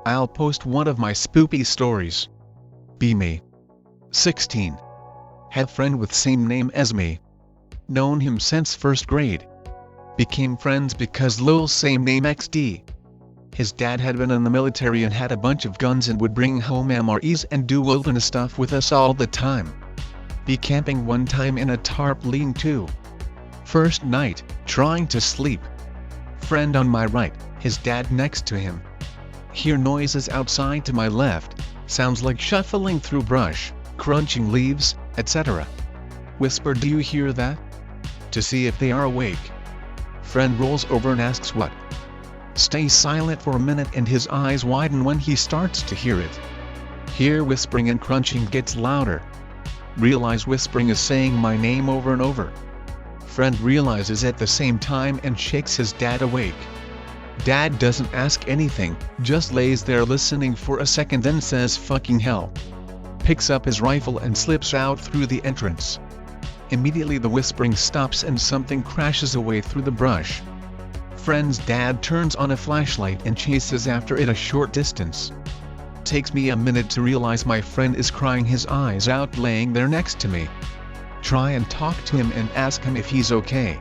I'll post one of my spoopy stories. Be me. 16. Have friend with same name as me. Known him since first grade. Became friends because lol same name XD. His dad had been in the military and had a bunch of guns and would bring home MREs and do wilderness stuff with us all the time. Be camping one time in a tarp lean-to. First night, trying to sleep. Friend on my right, his dad next to him. Hear noises outside to my left, sounds like shuffling through brush, crunching leaves, etc. Whisper, do you hear that? To see if they are awake. Friend rolls over and asks what. Stays silent for a minute and his eyes widen when he starts to hear it. Hear whispering and crunching gets louder. Realize whispering is saying my name over and over. Friend realizes at the same time and shakes his dad awake. Dad doesn't ask anything, just lays there listening for a second, then says fucking hell. Picks up his rifle and slips out through the entrance. Immediately the whispering stops and something crashes away through the brush. Friend's dad turns on a flashlight and chases after it a short distance. Takes me a minute to realize my friend is crying his eyes out laying there next to me. Try and talk to him and ask him if he's okay.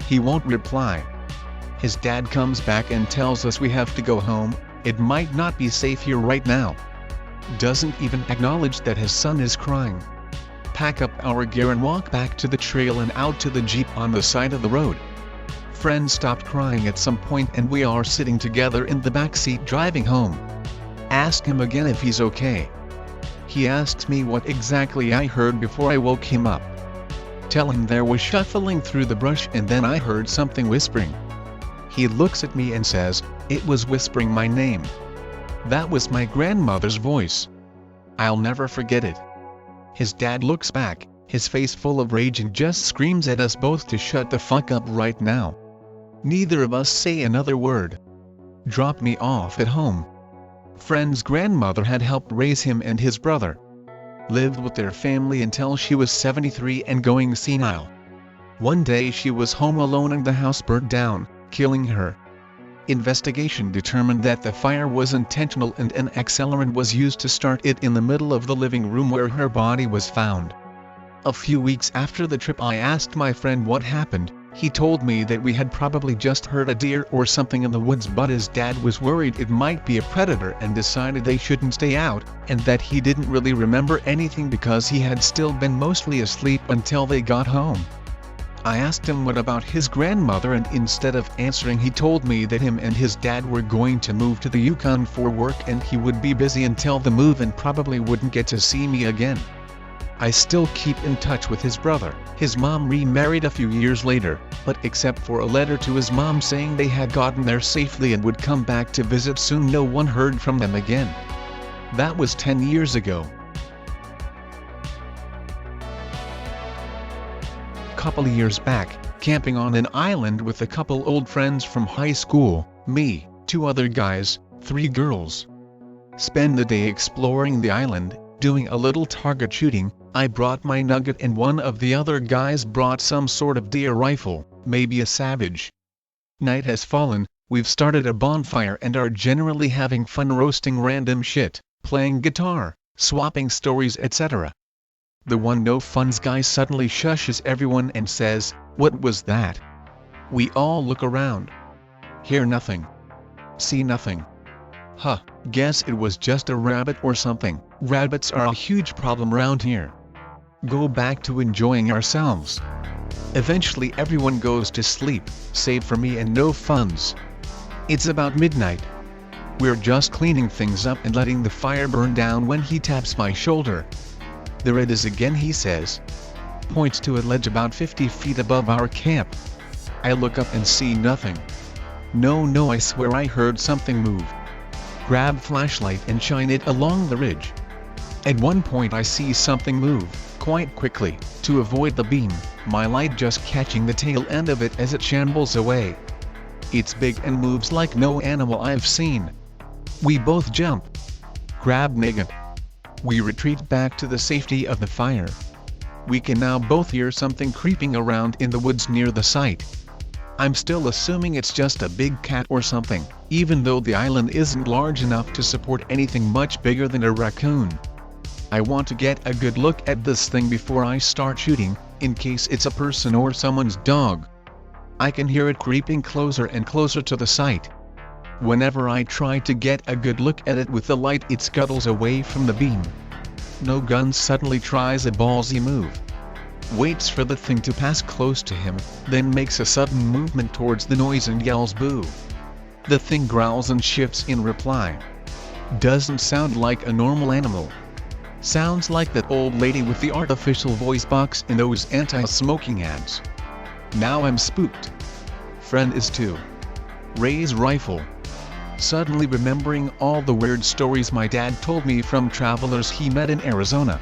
He won't reply. His dad comes back and tells us we have to go home, it might not be safe here right now. Doesn't even acknowledge that his son is crying. Pack up our gear and walk back to the trail and out to the Jeep on the side of the road. Friend stopped crying at some point and we are sitting together in the back seat driving home. Ask him again if he's okay. He asks me what exactly I heard before I woke him up. Tell him there was shuffling through the brush and then I heard something whispering. He looks at me and says, it was whispering my name. That was my grandmother's voice. I'll never forget it. His dad looks back, his face full of rage, and just screams at us both to shut the fuck up right now. Neither of us say another word. Drop me off at home. Friend's grandmother had helped raise him and his brother. Lived with their family until she was 73 and going senile. One day she was home alone and the house burnt down, killing her. Investigation determined that the fire was intentional and an accelerant was used to start it in the middle of the living room where her body was found. A few weeks after the trip I asked my friend what happened. He told me that we had probably just heard a deer or something in the woods, but his dad was worried it might be a predator and decided they shouldn't stay out, and that he didn't really remember anything because he had still been mostly asleep until they got home. I asked him what about his grandmother, and instead of answering he told me that him and his dad were going to move to the Yukon for work and he would be busy until the move and probably wouldn't get to see me again. I still keep in touch with his brother. His mom remarried a few years later, but except for a letter to his mom saying they had gotten there safely and would come back to visit soon, no one heard from them again. That was 10 years ago. Couple years back, camping on an island with a couple old friends from high school, me, 2 other guys, 3 girls. Spend the day exploring the island, doing a little target shooting. I brought my nugget and one of the other guys brought some sort of deer rifle, maybe a Savage. Night has fallen, we've started a bonfire and are generally having fun roasting random shit, playing guitar, swapping stories, etc. The one no funs guy suddenly shushes everyone and says, "What was that?" We all look around. Hear nothing. See nothing. Huh, guess it was just a rabbit or something. Rabbits are a huge problem around here. Go back to enjoying ourselves. Eventually everyone goes to sleep, save for me and no funs. It's about midnight. We're just cleaning things up and letting the fire burn down when he taps my shoulder. "There it is again," he says. Points to a ledge about 50 feet above our camp. I look up and see nothing. No, I swear I heard something move. Grab flashlight and shine it along the ridge. At one point I see something move, quite quickly, to avoid the beam, my light just catching the tail end of it as it shambles away. It's big and moves like no animal I've seen. We both jump. Grab nugget. We retreat back to the safety of the fire. We can now both hear something creeping around in the woods near the site. I'm still assuming it's just a big cat or something, even though the island isn't large enough to support anything much bigger than a raccoon. I want to get a good look at this thing before I start shooting, in case it's a person or someone's dog. I can hear it creeping closer and closer to the site. Whenever I try to get a good look at it with the light, it scuttles away from the beam. No Gun suddenly tries a ballsy move. Waits for the thing to pass close to him, then makes a sudden movement towards the noise and yells boo. The thing growls and shifts in reply. Doesn't sound like a normal animal. Sounds like that old lady with the artificial voice box in those anti-smoking ads. Now I'm spooked. Friend is too. Raise rifle. Suddenly remembering all the weird stories my dad told me from travelers he met in Arizona.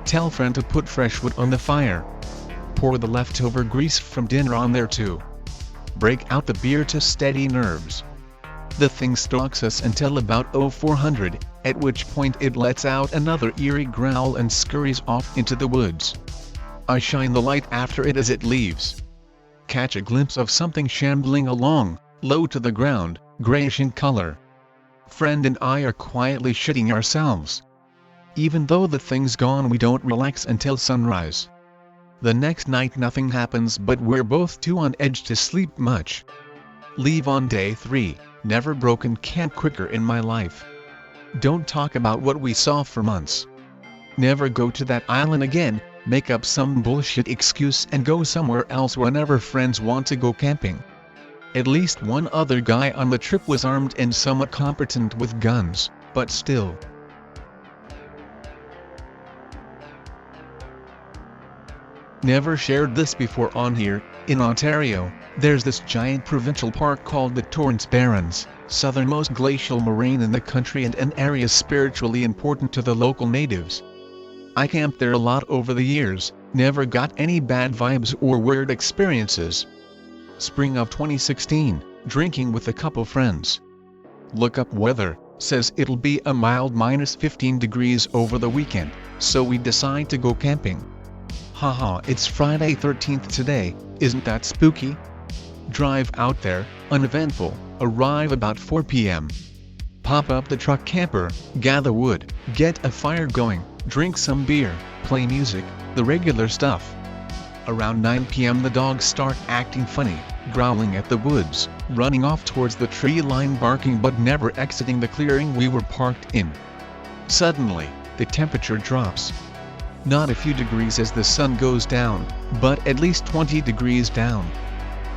Tell friend to put fresh wood on the fire. Pour the leftover grease from dinner on there too. Break out the beer to steady nerves. The thing stalks us until about 0400, at which point it lets out another eerie growl and scurries off into the woods. I shine the light after it as it leaves. Catch a glimpse of something shambling along, low to the ground, grayish in color. Friend and I are quietly shitting ourselves. Even though the thing's gone, we don't relax until sunrise. The next night nothing happens, but we're both too on edge to sleep much. Leave on day 3, never broken camp quicker in my life. Don't talk about what we saw for months. Never go to that island again, make up some bullshit excuse and go somewhere else whenever friends want to go camping. At least one other guy on the trip was armed and somewhat competent with guns, but still. Never shared this before on here. In Ontario, there's this giant provincial park called the Torrens Barrens, southernmost glacial moraine in the country and an area spiritually important to the local natives. I camped there a lot over the years, never got any bad vibes or weird experiences. Spring of 2016, drinking with a couple friends. Look up weather, says it'll be a mild -15 degrees over the weekend, so we decide to go camping. Haha, it's Friday 13th today, isn't that spooky? Drive out there, uneventful, arrive about 4 p.m. Pop up the truck camper, gather wood, get a fire going, drink some beer, play music, the regular stuff. Around 9 p.m. the dogs start acting funny, growling at the woods, running off towards the tree line, barking but never exiting the clearing we were parked in. Suddenly, the temperature drops. Not a few degrees as the sun goes down, but at least 20 degrees down.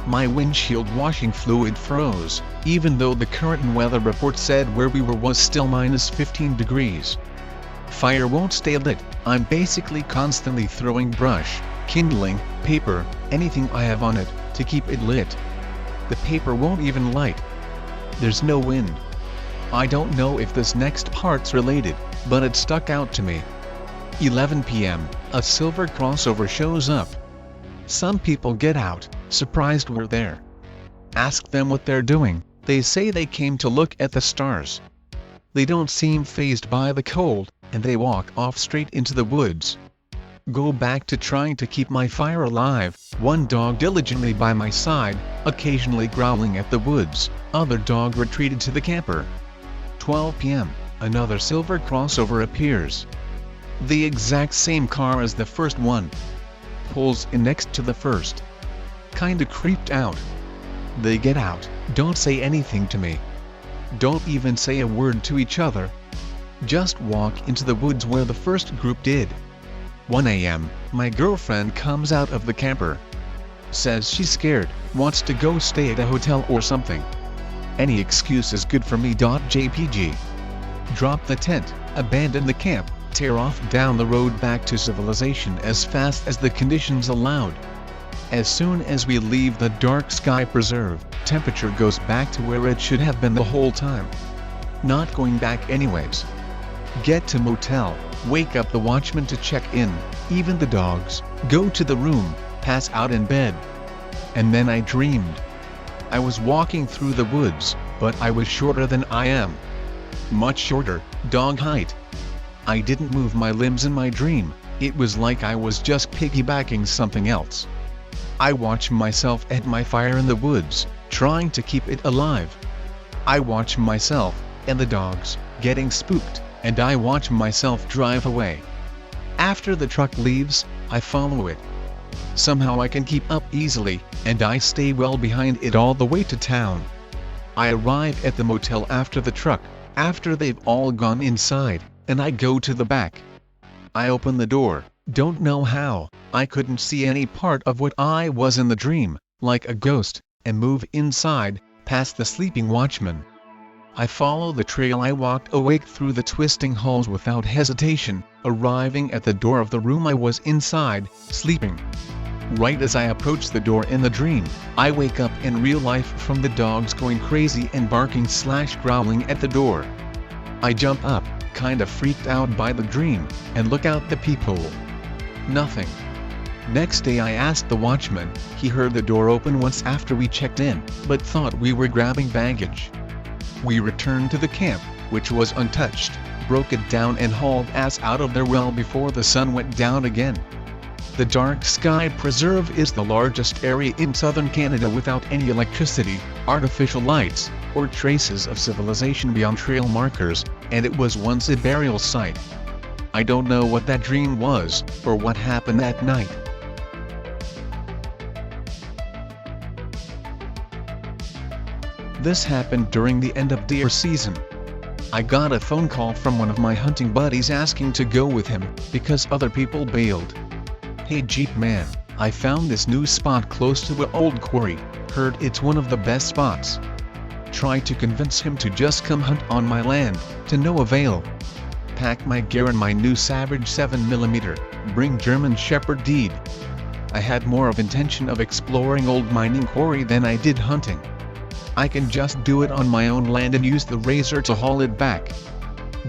My windshield washing fluid froze, even though the current weather report said where we were was still -15 degrees. Fire won't stay lit, I'm basically constantly throwing brush, kindling, paper, anything I have on it, to keep it lit. The paper won't even light. There's no wind. I don't know if this next part's related, but it stuck out to me. 11 p.m., a silver crossover shows up. Some people get out, surprised we're there. Ask them what they're doing, they say they came to look at the stars. They don't seem fazed by the cold, and they walk off straight into the woods. Go back to trying to keep my fire alive, one dog diligently by my side, occasionally growling at the woods, other dog retreated to the camper. 12 p.m., another silver crossover appears. The exact same car as the first one. Pulls in next to the first. Kinda creeped out. They get out, don't say anything to me. Don't even say a word to each other. Just walk into the woods where the first group did. 1 a.m., my girlfriend comes out of the camper. Says she's scared, wants to go stay at a hotel or something. Any excuse is good for me. JPG. Drop the tent, abandon the camp, tear off down the road back to civilization as fast as the conditions allowed. As soon as we leave the dark sky preserve, temperature goes back to where it should have been the whole time. Not going back anyways. Get to motel, wake up the watchman to check in, even the dogs, go to the room, pass out in bed. And then I dreamed. I was walking through the woods, but I was shorter than I am. Much shorter, dog height. I didn't move my limbs in my dream, it was like I was just piggybacking something else. I watch myself at my fire in the woods, trying to keep it alive. I watch myself, and the dogs, getting spooked, and I watch myself drive away. After the truck leaves, I follow it. Somehow I can keep up easily, and I stay well behind it all the way to town. I arrive at the motel after the truck, after they've all gone inside, and I go to the back. I open the door, don't know how, I couldn't see any part of what I was in the dream, like a ghost, and move inside, past the sleeping watchman. I follow the trail. I walked awake through the twisting halls without hesitation, arriving at the door of the room I was inside, sleeping. Right as I approach the door in the dream, I wake up in real life from the dogs going crazy and barking/growling at the door. I jump up, kinda freaked out by the dream, and look out the peephole. Nothing. Next day I asked the watchman. He heard the door open once after we checked in, but thought we were grabbing baggage. We returned to the camp, which was untouched, broke it down and hauled ass out of there well before the sun went down again. The Dark Sky Preserve is the largest area in southern Canada without any electricity, artificial lights, or traces of civilization beyond trail markers, and it was once a burial site. I don't know what that dream was, or what happened that night. This happened during the end of deer season. I got a phone call from one of my hunting buddies asking to go with him, because other people bailed. Hey Jeepman, I found this new spot close to an old quarry, heard it's one of the best spots. Tried to convince him to just come hunt on my land, to no avail. Pack my gear and my new Savage 7mm, bring German Shepherd deed. I had more of intention of exploring old mining quarry than I did hunting. I can just do it on my own land and use the razor to haul it back.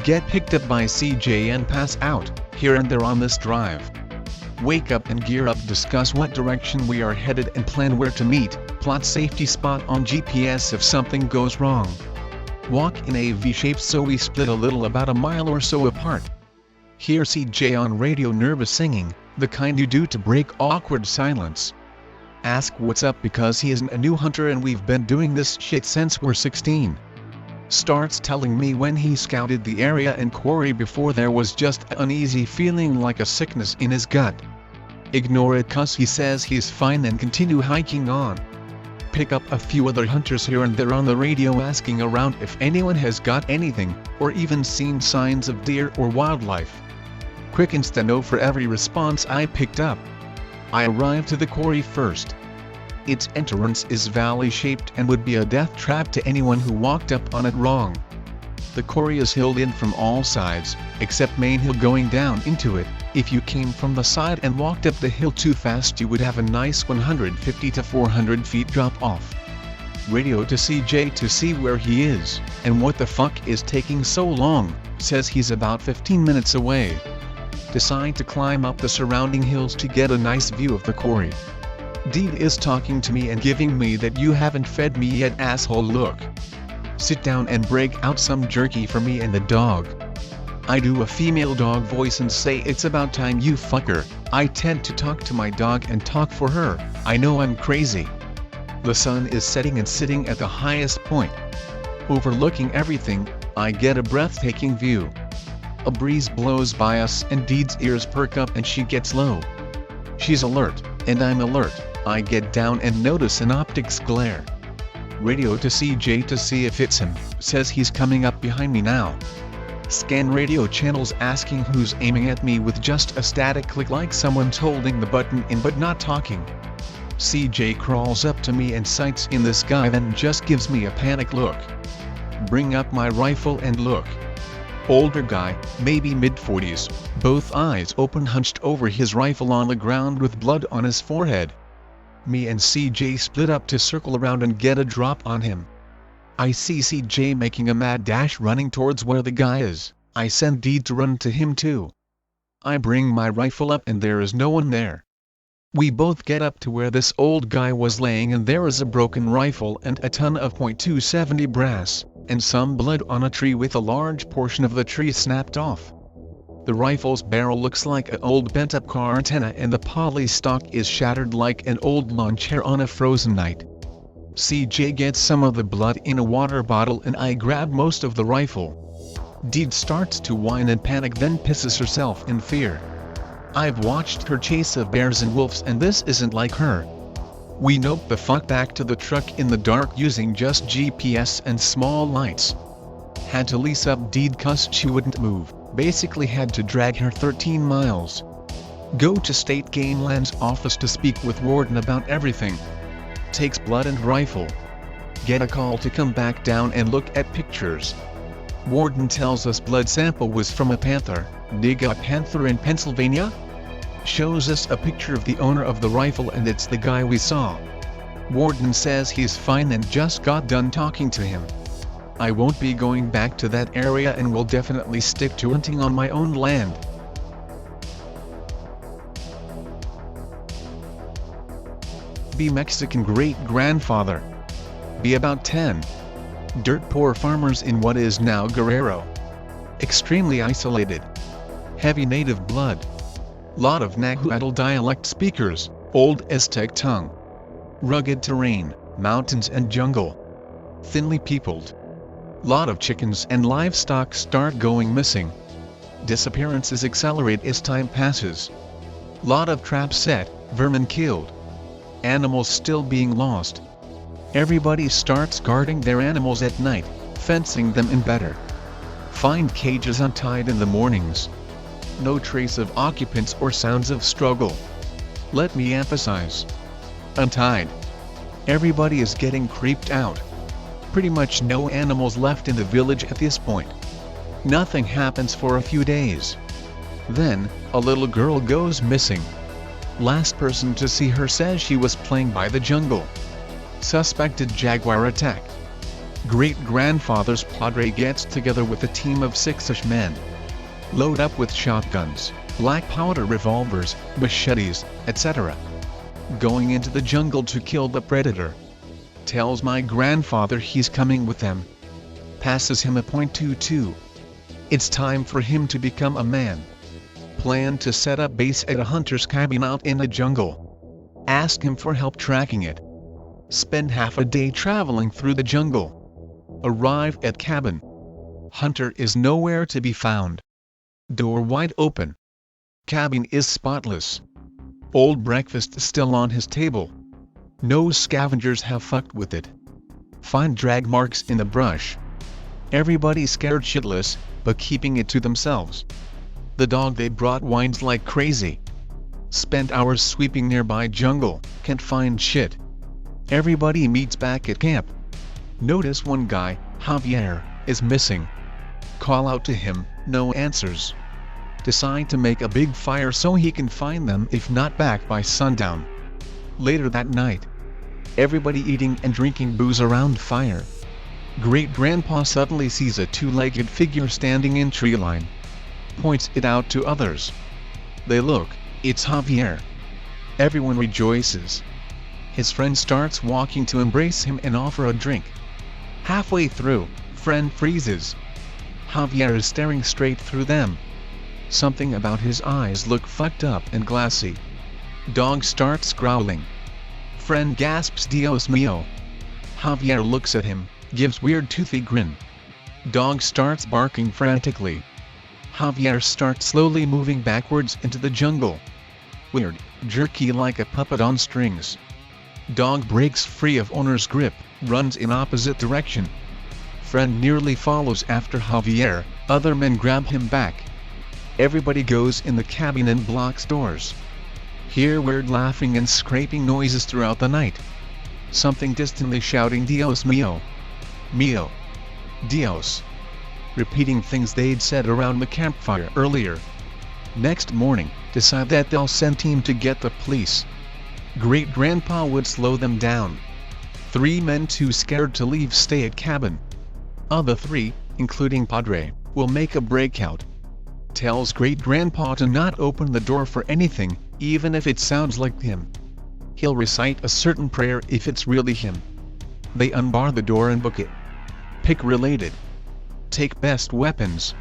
Get picked up by CJ and pass out, here and there on this drive. Wake up and gear up, discuss what direction we are headed and plan where to meet, plot safety spot on GPS if something goes wrong. Walk in a V shape so we split a little about a mile or so apart. Hear CJ on radio nervous singing, the kind you do to break awkward silence. Ask what's up because he isn't a new hunter and we've been doing this shit since we're 16. Starts telling me when he scouted the area and quarry before there was just an uneasy feeling like a sickness in his gut. Ignore it cause he says he's fine and continue hiking on. Pick up a few other hunters here and there on the radio asking around if anyone has got anything, or even seen signs of deer or wildlife. Quick insta-no for every response I picked up. I arrived to the quarry first. Its entrance is valley-shaped and would be a death trap to anyone who walked up on it wrong. The quarry is hilled in from all sides, except main hill going down into it. If you came from the side and walked up the hill too fast you would have a nice 150 to 400 feet drop off. Radio to CJ to see where he is, and what the fuck is taking so long, says he's about 15 minutes away. Decide to climb up the surrounding hills to get a nice view of the quarry. Deed is talking to me and giving me that you haven't fed me yet asshole look. Sit down and break out some jerky for me and the dog. I do a female dog voice and say it's about time you fucker. I tend to talk to my dog and talk for her, I know I'm crazy. The sun is setting and sitting at the highest point. Overlooking everything, I get a breathtaking view. A breeze blows by us and Deed's ears perk up and she gets low. She's alert, and I'm alert. I get down and notice an optics glare. Radio to CJ to see if it's him, says he's coming up behind me now. Scan radio channels asking who's aiming at me with just a static click like someone's holding the button in but not talking. CJ crawls up to me and sights in this guy then just gives me a panic look. Bring up my rifle and look. Older guy, maybe mid-40s, both eyes open hunched over his rifle on the ground with blood on his forehead. Me and CJ split up to circle around and get a drop on him. I see CJ making a mad dash running towards where the guy is. I send Deed to run to him too. I bring my rifle up and there is no one there. We both get up to where this old guy was laying and there is a broken rifle and a ton of .270 brass, and some blood on a tree with a large portion of the tree snapped off. The rifle's barrel looks like an old bent-up car antenna and the poly stock is shattered like an old lawn chair on a frozen night. CJ gets some of the blood in a water bottle and I grab most of the rifle. Deed starts to whine and panic, then pisses herself in fear. I've watched her chase of bears and wolves and this isn't like her. We nope the fuck back to the truck in the dark using just GPS and small lights. Had to lease up Deed cause she wouldn't move, basically had to drag her 13 miles. Go to State Game Land's office to speak with Warden about everything. Takes blood and rifle. Get a call to come back down and look at pictures. Warden tells us blood sample was from a panther. Dig a panther in Pennsylvania? Shows us a picture of the owner of the rifle and it's the guy we saw. Warden says he's fine and just got done talking to him. I won't be going back to that area and will definitely stick to hunting on my own land. Be Mexican great-grandfather. Be about 10. Dirt poor farmers in what is now Guerrero. Extremely isolated. Heavy native blood. Lot of Nahuatl dialect speakers, old Aztec tongue. Rugged terrain, mountains and jungle. Thinly peopled. Lot of chickens and livestock start going missing. Disappearances accelerate as time passes. Lot of traps set, vermin killed. Animals still being lost. Everybody starts guarding their animals at night, fencing them in better. Find cages untied in the mornings. No trace of occupants or sounds of struggle. Let me emphasize. Untied. Everybody is getting creeped out. Pretty much no animals left in the village at this point. Nothing happens for a few days. Then, a little girl goes missing. Last person to see her says she was playing by the jungle. Suspected jaguar attack. Great-grandfather's padre gets together with a team of 6-ish men. Load up with shotguns, black powder revolvers, machetes, etc. Going into the jungle to kill the predator. Tells my grandfather he's coming with them. Passes him a .22. It's time for him to become a man. Plan to set up base at a hunter's cabin out in the jungle. Ask him for help tracking it. Spend half a day traveling through the jungle. Arrive at cabin. Hunter is nowhere to be found. Door wide open. Cabin is spotless. Old breakfast still on his table. No scavengers have fucked with it. Find drag marks in the brush. Everybody scared shitless, but keeping it to themselves. The dog they brought whines like crazy. Spent hours sweeping nearby jungle, can't find shit. Everybody meets back at camp. Notice one guy, Javier, is missing. Call out to him, no answers. Decide to make a big fire so he can find them if not back by sundown. Later that night. Everybody eating and drinking booze around fire. Great-grandpa suddenly sees a two-legged figure standing in tree line. Points it out to others. They look, it's Javier. Everyone rejoices. His friend starts walking to embrace him and offer a drink. Halfway through, friend freezes. Javier is staring straight through them. Something about his eyes look fucked up and glassy. Dog starts growling. Friend gasps Dios mío. Javier looks at him, gives weird toothy grin. Dog starts barking frantically. Javier starts slowly moving backwards into the jungle. Weird, jerky like a puppet on strings. Dog breaks free of owner's grip, runs in opposite direction. Friend nearly follows after Javier, other men grab him back. Everybody goes in the cabin and blocks doors. Hear weird laughing and scraping noises throughout the night. Something distantly shouting Dios mío. Mío. Dios. Repeating things they'd said around the campfire earlier. Next morning, decide that they'll send team to get the police. Great-grandpa would slow them down. 3 men too scared to leave stay at cabin. Other 3, including Padre, will make a breakout. Tells great-grandpa to not open the door for anything, even if it sounds like him. He'll recite a certain prayer if it's really him. They unbar the door and book it. Pick related. Take best weapons.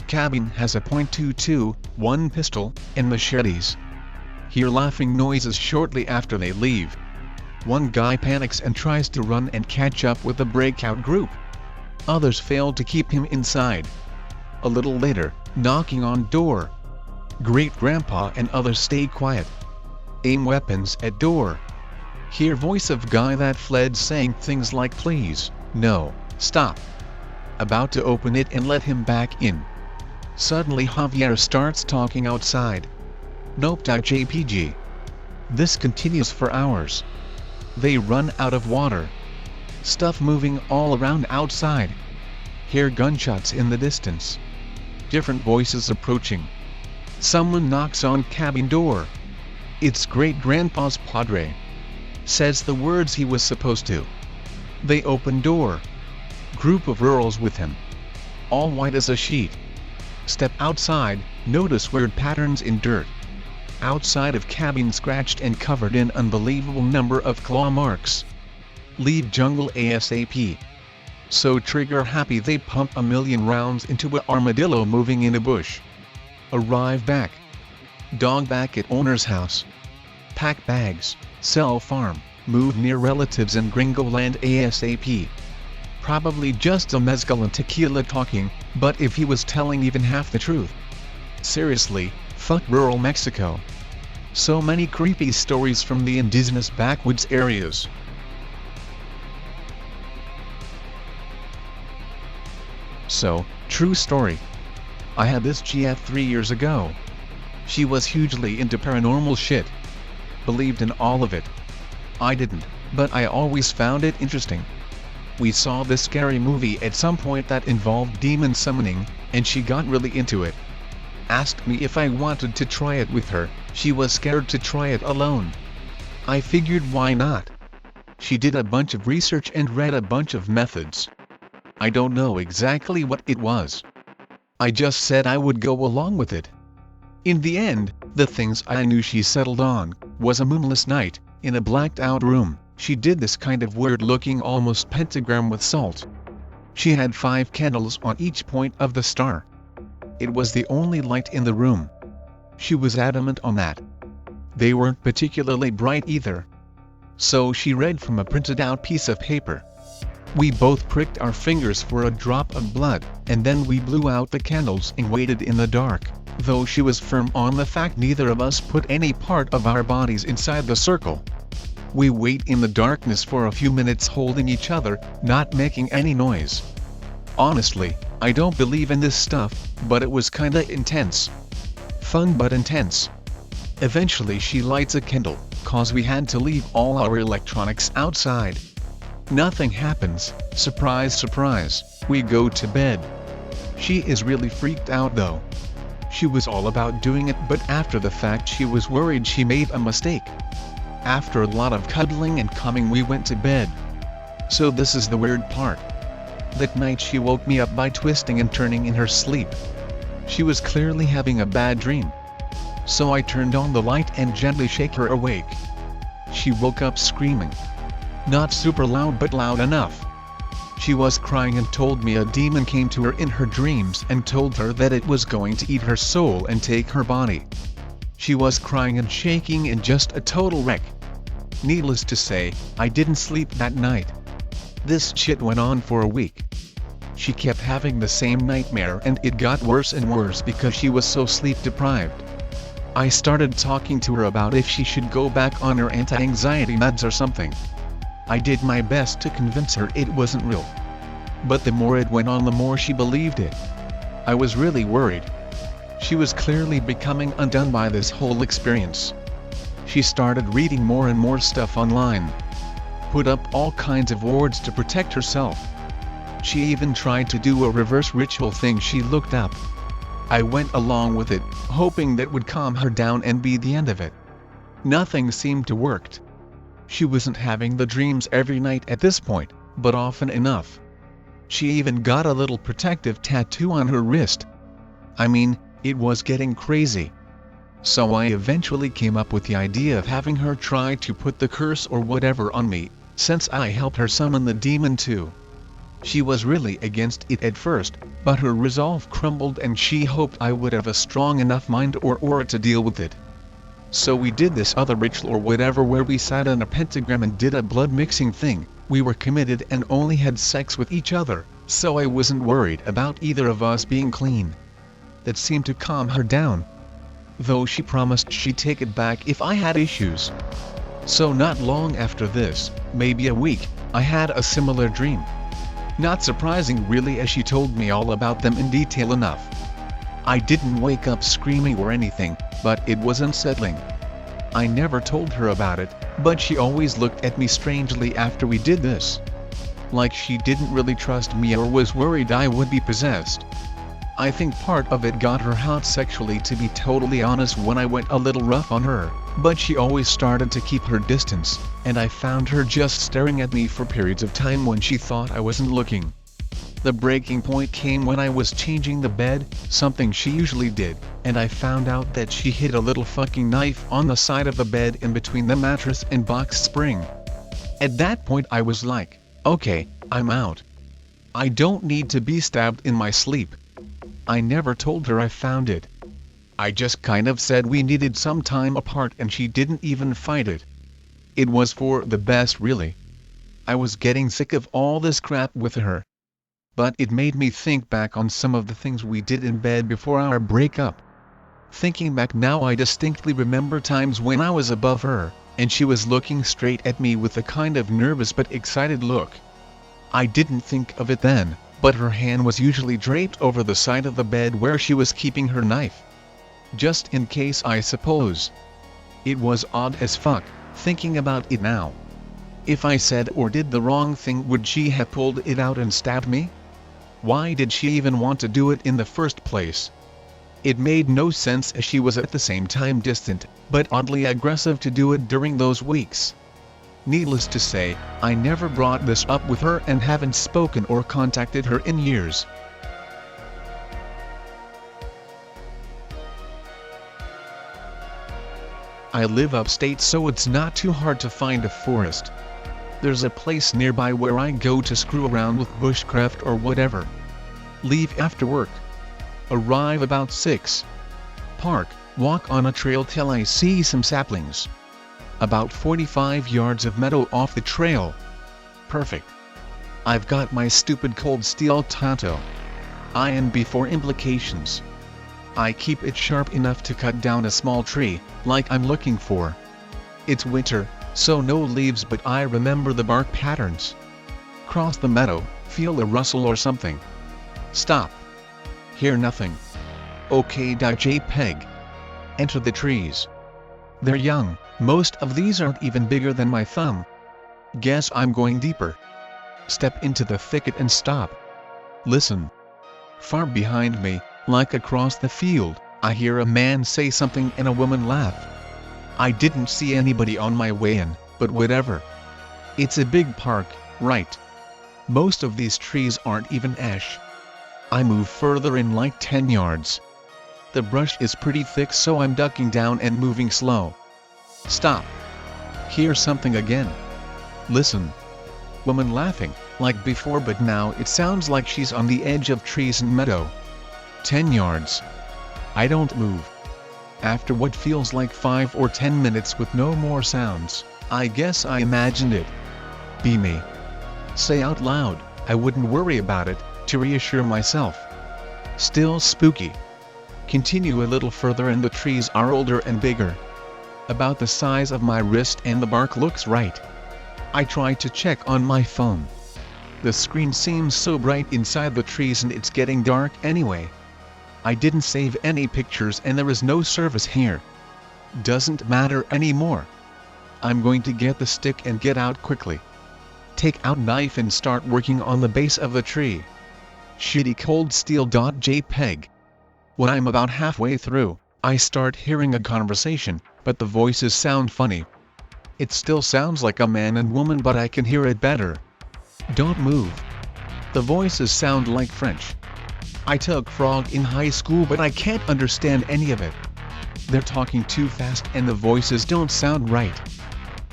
Cabin has a .22, 1 pistol, and machetes. Hear laughing noises shortly after they leave. One guy panics and tries to run and catch up with the breakout group. Others fail to keep him inside. A little later, knocking on door. Great-grandpa and others stay quiet. Aim weapons at door. Hear voice of guy that fled saying things like please, no, stop. About to open it and let him back in. Suddenly Javier starts talking outside. Nope.jpg. This continues for hours. They run out of water. Stuff moving all around outside. Hear gunshots in the distance. Different voices approaching. Someone knocks on cabin door. It's great-grandpa's padre. Says the words he was supposed to. They open door. Group of rurals with him. All white as a sheet. Step outside, notice weird patterns in dirt. Outside of cabin scratched and covered in unbelievable number of claw marks. Leave jungle ASAP. So trigger happy they pump 1,000,000 rounds into a armadillo moving in a bush. Arrive back. Dog back at owner's house. Pack bags, sell farm, move near relatives in Gringo land ASAP. Probably just a mezcal and tequila talking, but if he was telling even half the truth. Seriously, fuck rural Mexico. So many creepy stories from the indigenous backwoods areas. So, true story. I had this GF 3 years ago. She was hugely into paranormal shit. Believed in all of it. I didn't, but I always found it interesting. We saw this scary movie at some point that involved demon summoning, and she got really into it. Asked me if I wanted to try it with her. She was scared to try it alone. I figured why not. She did a bunch of research and read a bunch of methods. I don't know exactly what it was. I just said I would go along with it. In the end, the things I knew she settled on was a moonless night, in a blacked out room. She did this kind of weird looking almost pentagram with salt. She had 5 candles on each point of the star. It was the only light in the room. She was adamant on that. They weren't particularly bright either. So she read from a printed out piece of paper. We both pricked our fingers for a drop of blood, and then we blew out the candles and waited in the dark, though she was firm on the fact neither of us put any part of our bodies inside the circle. We wait in the darkness for a few minutes holding each other, not making any noise. Honestly, I don't believe in this stuff, but it was kinda intense. Fun but intense. Eventually she lights a candle, cause we had to leave all our electronics outside. Nothing happens, surprise surprise, we go to bed. She is really freaked out though. She was all about doing it, but after the fact she was worried she made a mistake. After a lot of cuddling and calming we went to bed. So this is the weird part. That night she woke me up by twisting and turning in her sleep. She was clearly having a bad dream. So I turned on the light and gently shook her awake. She woke up screaming. Not super loud but loud enough. She was crying and told me a demon came to her in her dreams and told her that it was going to eat her soul and take her body. She was crying and shaking and just a total wreck. Needless to say, I didn't sleep that night. This shit went on for a week. She kept having the same nightmare and it got worse and worse because she was so sleep deprived. I started talking to her about if she should go back on her anti-anxiety meds or something. I did my best to convince her it wasn't real. But the more it went on the more she believed it. I was really worried. She was clearly becoming undone by this whole experience. She started reading more and more stuff online. Put up all kinds of wards to protect herself. She even tried to do a reverse ritual thing she looked up. I went along with it, hoping that would calm her down and be the end of it. Nothing seemed to work. She wasn't having the dreams every night at this point, but often enough. She even got a little protective tattoo on her wrist. I mean, it was getting crazy. So I eventually came up with the idea of having her try to put the curse or whatever on me, since I helped her summon the demon too. She was really against it at first, but her resolve crumbled and she hoped I would have a strong enough mind or aura to deal with it. So we did this other ritual or whatever where we sat in a pentagram and did a blood mixing thing. We were committed and only had sex with each other, so I wasn't worried about either of us being clean. That seemed to calm her down, though she promised she'd take it back if I had issues. So not long after this, maybe a week, I had a similar dream. Not surprising really, as she told me all about them in detail enough. I didn't wake up screaming or anything, but it was unsettling. I never told her about it, but she always looked at me strangely after we did this. Like she didn't really trust me or was worried I would be possessed. I think part of it got her hot sexually, to be totally honest, when I went a little rough on her, but she always started to keep her distance, and I found her just staring at me for periods of time when she thought I wasn't looking. The breaking point came when I was changing the bed, something she usually did, and I found out that she hid a little fucking knife on the side of the bed in between the mattress and box spring. At that point I was like, okay, I'm out. I don't need to be stabbed in my sleep. I never told her I found it. I just kind of said we needed some time apart and she didn't even fight it. It was for the best really. I was getting sick of all this crap with her. But it made me think back on some of the things we did in bed before our breakup. Thinking back now, I distinctly remember times when I was above her, and she was looking straight at me with a kind of nervous but excited look. I didn't think of it then, but her hand was usually draped over the side of the bed where she was keeping her knife. Just in case, I suppose. It was odd as fuck, thinking about it now. If I said or did the wrong thing, would she have pulled it out and stabbed me? Why did she even want to do it in the first place? It made no sense, as she was at the same time distant, but oddly aggressive to do it during those weeks. Needless to say, I never brought this up with her and haven't spoken or contacted her in years. I live upstate, so it's not too hard to find a forest. There's a place nearby where I go to screw around with bushcraft or whatever. Leave after work. Arrive about 6. Park, walk on a trail till I see some saplings. About 45 yards of meadow off the trail. Perfect. I've got my stupid cold steel Tonto. Iron before implications. I keep it sharp enough to cut down a small tree, like I'm looking for. It's winter, so no leaves, but I remember the bark patterns. Cross the meadow, feel a rustle or something. Stop. Hear nothing. OK. JPEG. Enter the trees. They're young, most of these aren't even bigger than my thumb. Guess I'm going deeper. Step into the thicket and stop. Listen. Far behind me, like across the field, I hear a man say something and a woman laugh. I didn't see anybody on my way in, but whatever. It's a big park, right? Most of these trees aren't even ash. I move further in like 10 yards. The brush is pretty thick, so I'm ducking down and moving slow. Stop. Hear something again. Listen. Woman laughing, like before, but now it sounds like she's on the edge of trees and meadow. 10 yards. I don't move. After what feels like 5 or 10 minutes with no more sounds, I guess I imagined it. Be me. Say out loud, I wouldn't worry about it, to reassure myself. Still spooky. Continue a little further and the trees are older and bigger. About the size of my wrist, and the bark looks right. I try to check on my phone. The screen seems so bright inside the trees and it's getting dark anyway. I didn't save any pictures and there is no service here. Doesn't matter anymore. I'm going to get the stick and get out quickly. Take out knife and start working on the base of the tree. Shitty cold steel.jpg. When I'm about halfway through, I start hearing a conversation, but the voices sound funny. It still sounds like a man and woman, but I can hear it better. Don't move. The voices sound like French. I took frog in high school, but I can't understand any of it. They're talking too fast and the voices don't sound right.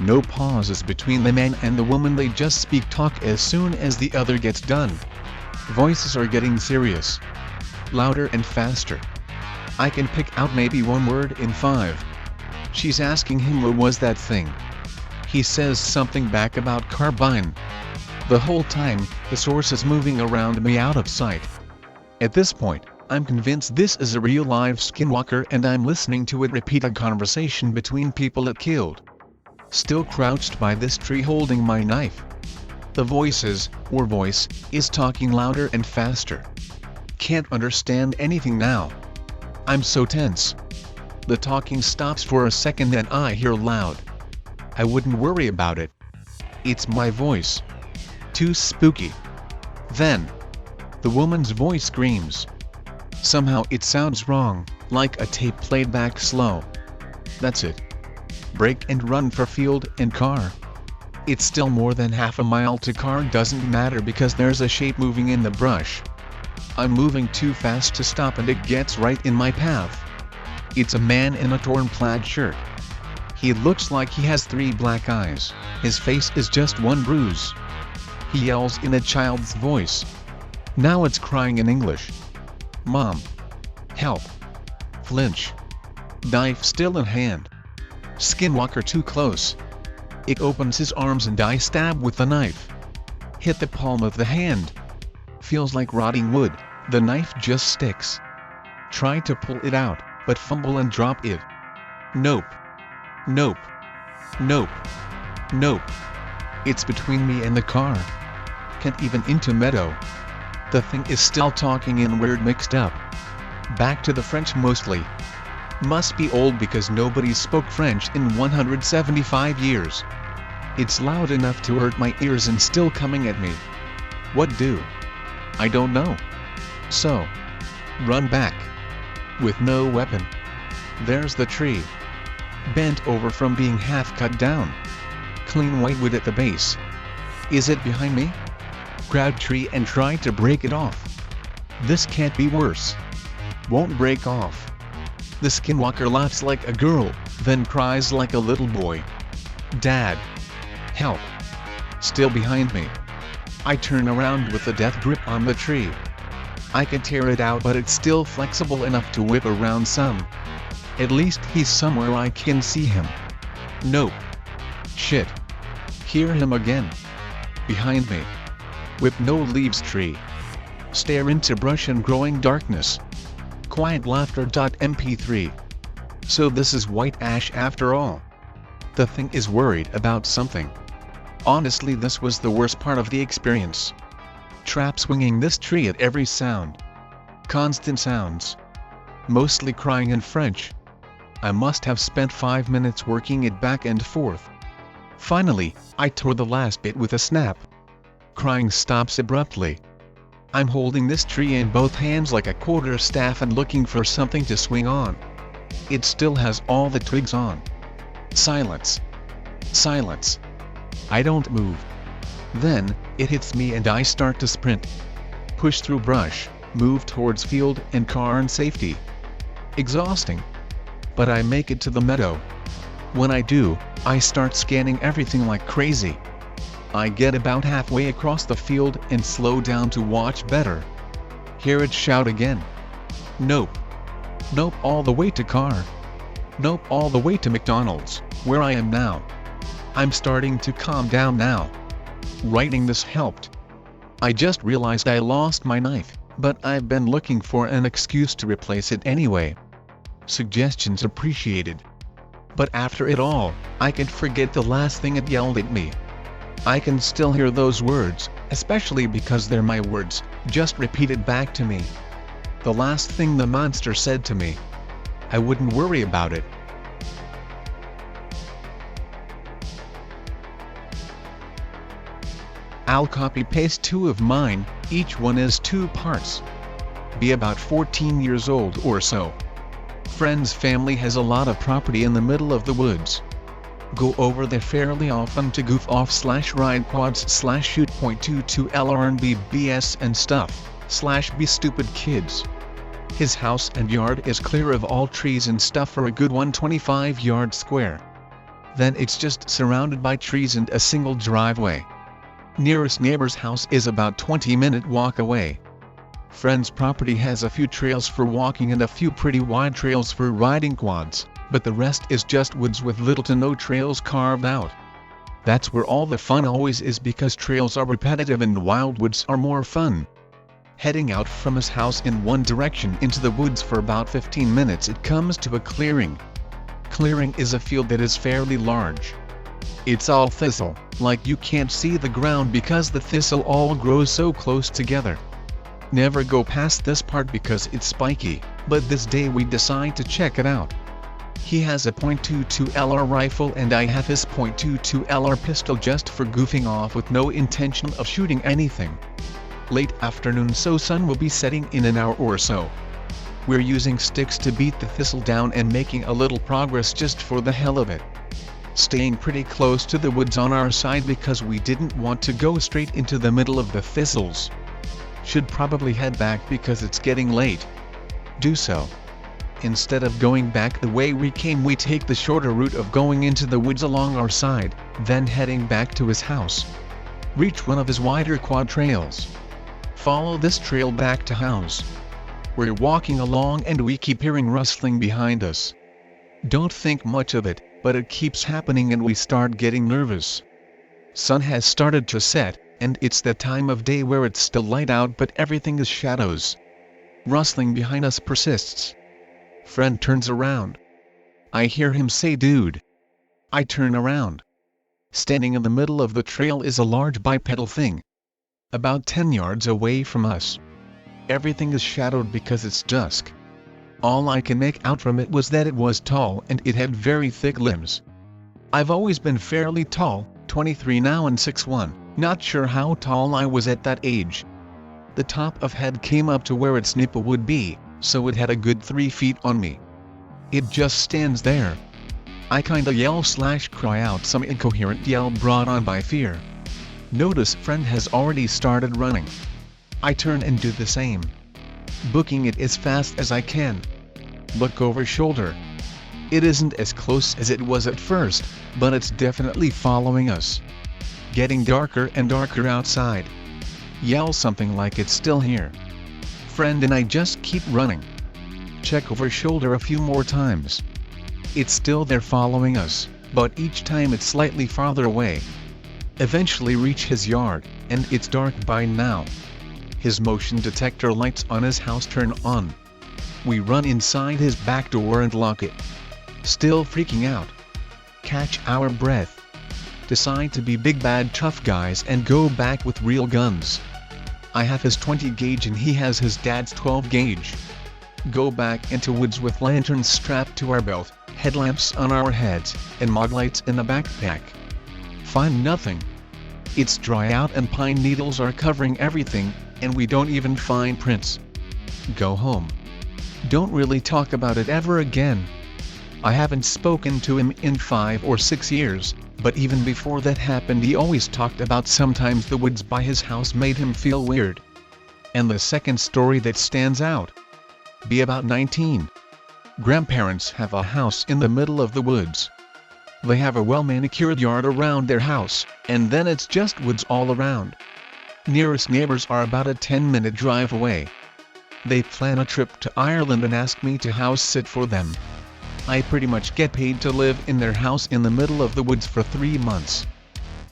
No pauses between the man and the woman, they just talk as soon as the other gets done. Voices are getting serious. Louder and faster. I can pick out maybe one word in 5. She's asking him what was that thing. He says something back about carbine. The whole time, the source is moving around me out of sight. At this point, I'm convinced this is a real live skinwalker and I'm listening to it repeat a conversation between people it killed. Still crouched by this tree holding my knife. The voice is talking louder and faster. Can't understand anything now. I'm so tense. The talking stops for a second and I hear loud. I wouldn't worry about it. It's my voice. Too spooky. Then, the woman's voice screams. Somehow it sounds wrong, like a tape played back slow. That's it. Brake and run for field and car. It's still more than half a mile to car, doesn't matter because there's a shape moving in the brush. I'm moving too fast to stop and it gets right in my path. It's a man in a torn plaid shirt. He looks like he has 3 black eyes, his face is just one bruise. He yells in a child's voice. Now it's crying in English. Mom. Help. Flinch. Knife still in hand. Skinwalker too close. It opens his arms and I stab with the knife. Hit the palm of the hand. Feels like rotting wood, the knife just sticks. Try to pull it out, but fumble and drop it. Nope. Nope. Nope. Nope. It's between me and the car. Can't even into meadow. The thing is still talking in weird mixed up. Back to the French mostly. Must be old because nobody spoke French in 175 years. It's loud enough to hurt my ears and still coming at me. What do? I don't know. So, run back. With no weapon. There's the tree. Bent over from being half cut down. Clean white wood at the base. Is it behind me? Grab tree and try to break it off. This can't be worse. Won't break off. The skinwalker laughs like a girl, then cries like a little boy. Dad. Help. Still behind me. I turn around with a death grip on the tree. I can tear it out but it's still flexible enough to whip around some. At least he's somewhere I can see him. Nope. Shit. Hear him again. Behind me. Whip no leaves tree. Stare into brush and growing darkness. Quiet laughter. MP3. So this is white ash after all. The thing is worried about something. Honestly, this was the worst part of the experience. Trap swinging this tree at every sound. Constant sounds. Mostly crying in French. I must have spent 5 minutes working it back and forth. Finally, I tore the last bit with a snap. Crying stops abruptly. I'm holding this tree in both hands like a quarterstaff and looking for something to swing on. It still has all the twigs on. Silence. Silence. I don't move. Then, it hits me and I start to sprint. Push through brush, move towards field and car and safety. Exhausting. But I make it to the meadow. When I do, I start scanning everything like crazy. I get about halfway across the field and slow down to watch better. Hear it shout again. Nope. Nope all the way to car. Nope all the way to McDonald's, where I am now. I'm starting to calm down now. Writing this helped. I just realized I lost my knife, but I've been looking for an excuse to replace it anyway. Suggestions appreciated. But after it all, I can forget the last thing it yelled at me. I can still hear those words, especially because they're my words, just repeated back to me. The last thing the monster said to me. I wouldn't worry about it. I'll copy-paste 2 of mine, each one is 2 parts. Be about 14 years old or so. Friend's family has a lot of property in the middle of the woods. Go over there fairly often to goof off / ride quads / shoot .22 LRNB BS and stuff / be stupid kids. His house and yard is clear of all trees and stuff for a good 125-yard square. Then it's just surrounded by trees and a single driveway. Nearest neighbor's house is about 20-minute walk away. Friend's property has a few trails for walking and a few pretty wide trails for riding quads, but the rest is just woods with little to no trails carved out. That's where all the fun always is, because trails are repetitive and wild woods are more fun. Heading out from his house in one direction into the woods for about 15 minutes, it comes to a clearing. Clearing is a field that is fairly large. It's all thistle, like you can't see the ground because the thistle all grows so close together. Never go past this part because it's spiky, but this day we decide to check it out. He has a .22 LR rifle and I have his .22 LR pistol just for goofing off with no intention of shooting anything. Late afternoon, so sun will be setting in an hour or so. We're using sticks to beat the thistle down and making a little progress just for the hell of it. Staying pretty close to the woods on our side because we didn't want to go straight into the middle of the thistles. Should probably head back because it's getting late. Do so. Instead of going back the way we came, we take the shorter route of going into the woods along our side, then heading back to his house. Reach one of his wider quad trails. Follow this trail back to house. We're walking along and we keep hearing rustling behind us. Don't think much of it, but it keeps happening and we start getting nervous. Sun has started to set, and it's that time of day where it's still light out but everything is shadows. Rustling behind us persists. Friend turns around. I hear him say, "Dude." I turn around. Standing in the middle of the trail is a large bipedal thing. About 10 yards away from us. Everything is shadowed because it's dusk. All I can make out from it was that it was tall and it had very thick limbs. I've always been fairly tall, 23 now and 6'1", not sure how tall I was at that age. The top of head came up to where its nipple would be, so it had a good 3 feet on me. It just stands there. I kinda yell/cry out some incoherent yell brought on by fear. Notice friend has already started running. I turn and do the same. Booking it as fast as I can. Look over shoulder. It isn't as close as it was at first, but it's definitely following us. Getting darker and darker outside. Yell something like it's still here. Friend and I just keep running. Check over shoulder a few more times. It's still there following us, but each time it's slightly farther away. Eventually reach his yard, and it's dark by now. His motion detector lights on his house turn on. We run inside his back door and lock it. Still freaking out. Catch our breath. Decide to be big bad tough guys and go back with real guns. I have his 20 gauge and he has his dad's 12 gauge. Go back into woods with lanterns strapped to our belt, headlamps on our heads, and mod lights in the backpack. Find nothing. It's dry out and pine needles are covering everything, and we don't even find prints. Go home. Don't really talk about it ever again. I haven't spoken to him in 5 or 6 years, but even before that happened he always talked about sometimes the woods by his house made him feel weird. And the second story that stands out. Be about 19. Grandparents have a house in the middle of the woods. They have a well-manicured yard around their house, and then it's just woods all around. Nearest neighbors are about a 10-minute drive away. They plan a trip to Ireland and ask me to house sit for them. I pretty much get paid to live in their house in the middle of the woods for 3 months.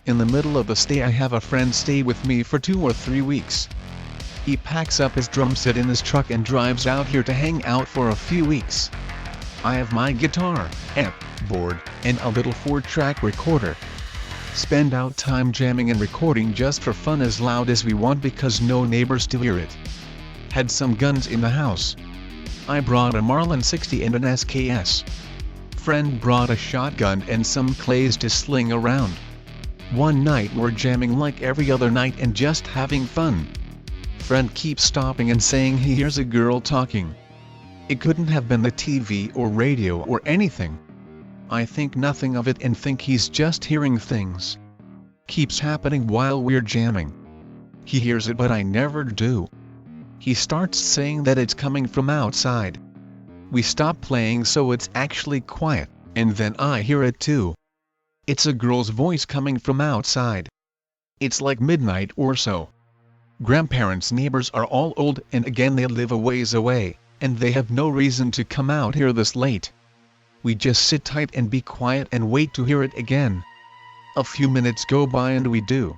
In the middle of the stay I have a friend stay with me for 2 or 3 weeks. He packs up his drum set in his truck and drives out here to hang out for a few weeks. I have my guitar, amp, board, and a little 4-track recorder. Spend out time jamming and recording just for fun as loud as we want because no neighbors to hear it. Had some guns in the house. I brought a Marlin 60 and an SKS. Friend brought a shotgun and some clays to sling around. One night we're jamming like every other night and just having fun. Friend keeps stopping and saying he hears a girl talking. It couldn't have been the TV or radio or anything. I think nothing of it and think he's just hearing things. Keeps happening while we're jamming. He hears it but I never do. He starts saying that it's coming from outside. We stop playing so it's actually quiet, and then I hear it too. It's a girl's voice coming from outside. It's like midnight or so. Grandparents' neighbors are all old and again they live a ways away, and they have no reason to come out here this late. We just sit tight and be quiet and wait to hear it again. A few minutes go by and we do.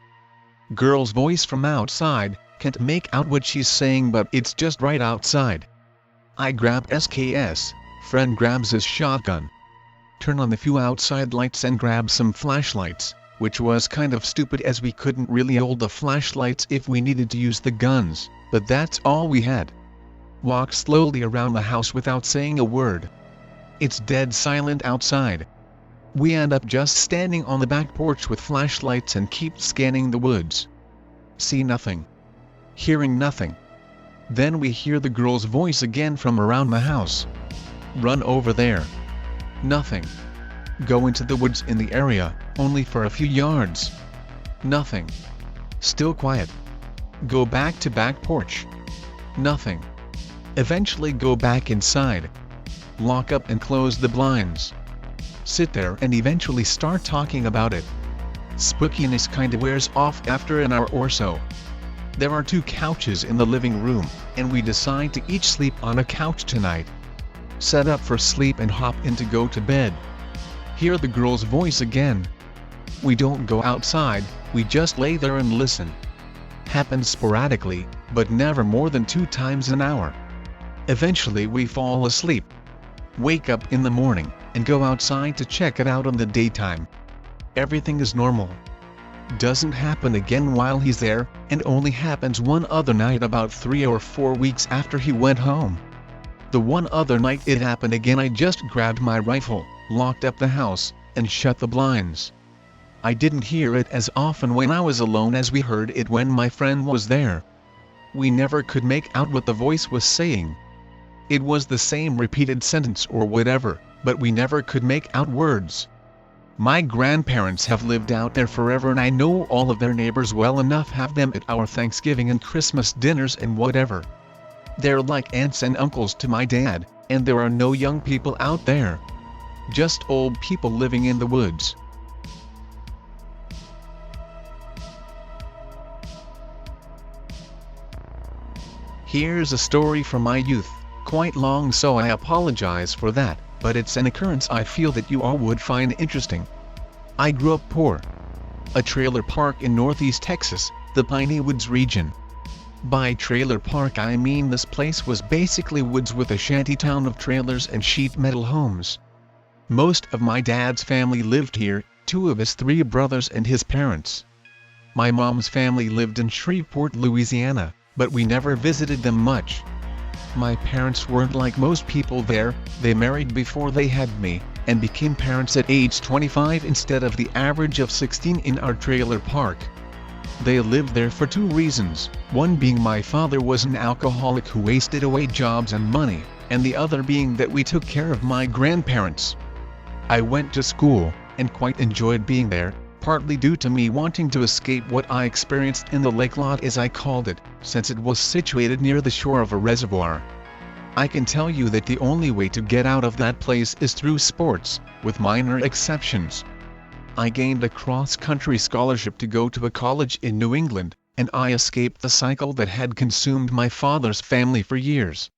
Girl's voice from outside, can't make out what she's saying but it's just right outside. I grab SKS, friend grabs his shotgun. Turn on the few outside lights and grab some flashlights, which was kind of stupid as we couldn't really hold the flashlights if we needed to use the guns, but that's all we had. Walk slowly around the house without saying a word. It's dead silent outside. We end up just standing on the back porch with flashlights and keep scanning the woods. See nothing. Hearing nothing. Then we hear the girl's voice again from around the house. Run over there. Nothing. Go into the woods in the area, only for a few yards. Nothing. Still quiet. Go back to back porch. Nothing. Eventually go back inside. Lock up and close the blinds. Sit there and eventually start talking about it. Spookiness kinda wears off after an hour or so. There are 2 couches in the living room, and we decide to each sleep on a couch tonight. Set up for sleep and hop in to go to bed. Hear the girl's voice again. We don't go outside, we just lay there and listen. Happens sporadically, but never more than 2 times an hour. Eventually we fall asleep. Wake up in the morning, and go outside to check it out in the daytime. Everything is normal. Doesn't happen again while he's there, and only happens one other night about 3 or 4 weeks after he went home. The one other night it happened again I just grabbed my rifle, locked up the house, and shut the blinds. I didn't hear it as often when I was alone as we heard it when my friend was there. We never could make out what the voice was saying. It was the same repeated sentence or whatever, but we never could make out words. My grandparents have lived out there forever and I know all of their neighbors well enough have them at our Thanksgiving and Christmas dinners and whatever. They're like aunts and uncles to my dad, and there are no young people out there. Just old people living in the woods. Here's a story from my youth, quite long so I apologize for that, but it's an occurrence I feel that you all would find interesting. I grew up poor. A trailer park in northeast Texas, the Piney Woods region. By trailer park I mean this place was basically woods with a shanty town of trailers and sheet metal homes. Most of my dad's family lived here, 2 of his 3 brothers and his parents. My mom's family lived in Shreveport, Louisiana, but we never visited them much. My parents weren't like most people there, they married before they had me, and became parents at age 25 instead of the average of 16 in our trailer park. They lived there for 2 reasons, one being my father was an alcoholic who wasted away jobs and money, and the other being that we took care of my grandparents. I went to school, and quite enjoyed being there, partly due to me wanting to escape what I experienced in the lake lot as I called it, since it was situated near the shore of a reservoir. I can tell you that the only way to get out of that place is through sports, with minor exceptions. I gained a cross-country scholarship to go to a college in New England, and I escaped the cycle that had consumed my father's family for years.